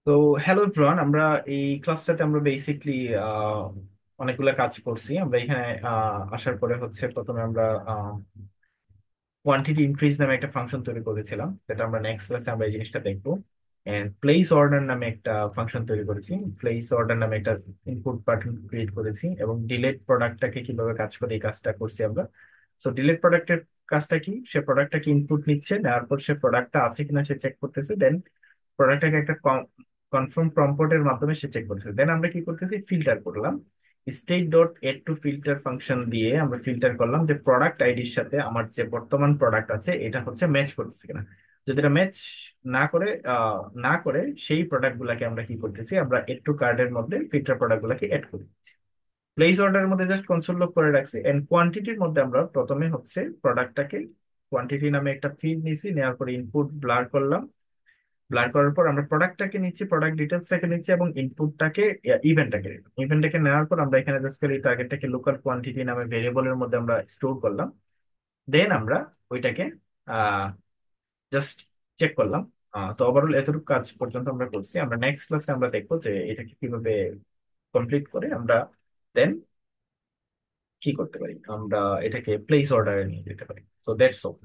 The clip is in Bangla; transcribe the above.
তো হ্যালো এভরিওয়ান, আমরা এই ক্লাসটাতে আমরা বেসিকলি অনেকগুলো কাজ করছি। আমরা এখানে আসার পরে হচ্ছে প্রথমে আমরা কোয়ান্টিটি ইনক্রিজ নামে একটা ফাংশন তৈরি করেছিলাম, যেটা আমরা নেক্সট ক্লাসে আমরা এই জিনিসটা দেখবো। এন্ড প্লেস অর্ডার নামে একটা ফাংশন তৈরি করেছি। প্লেস অর্ডার নামে একটা ইনপুট বাটন ক্রিয়েট করেছি এবং ডিলেট প্রোডাক্টটাকে কিভাবে কাজ করে এই কাজটা করছি আমরা। সো ডিলেট প্রোডাক্টের কাজটা কি, সে প্রোডাক্টটাকে ইনপুট নিচ্ছে, নেওয়ার পর সে প্রোডাক্টটা আছে কিনা সে চেক করতেছে, দেন প্রোডাক্টটাকে একটা কনফার্ম প্রম্পটের মাধ্যমে সে চেক করতেছে। দেন আমরা কি করতেছি, ফিল্টার করলাম। State dot add to filter function দিয়ে আমরা ফিল্টার করলাম যে প্রোডাক্ট আইডির সাথে আমার যে বর্তমান প্রোডাক্ট আছে এটা হচ্ছে ম্যাচ করতেছে কিনা। যদি এটা ম্যাচ না করে সেই প্রোডাক্ট গুলাকে আমরা কি করতেছি, আমরা এড টু কার্ডের মধ্যে ফিল্টার প্রোডাক্ট গুলাকে এড করে দিচ্ছি। প্লেস অর্ডারের মধ্যে জাস্ট কনসোল লক করে রাখছি। এন্ড কোয়ান্টিটির মধ্যে আমরা প্রথমে হচ্ছে প্রোডাক্টটাকে কোয়ান্টিটি নামে একটা ফিল্ড নিছি, নেওয়ার পরে ইনপুট ব্লার করলাম। ব্লার করার পর আমরা প্রোডাক্টটাকে নিচ্ছি, প্রোডাক্ট ডিটেলসটাকে নিচ্ছি এবং ইনপুটটাকে ইভেন্টটাকে নেওয়ার পর আমরা এখানে জাস্ট করে এই টার্গেটটাকে লোকাল কোয়ান্টিটি নামে ভেরিয়েবলের মধ্যে আমরা স্টোর করলাম। দেন আমরা ওইটাকে জাস্ট চেক করলাম। তো ওভারঅল এতটুকু কাজ পর্যন্ত আমরা করছি। আমরা নেক্সট ক্লাসে আমরা দেখবো যে এটাকে কিভাবে কমপ্লিট করে আমরা দেন কি করতে পারি, আমরা এটাকে প্লেস অর্ডারে নিয়ে যেতে পারি। So that's all.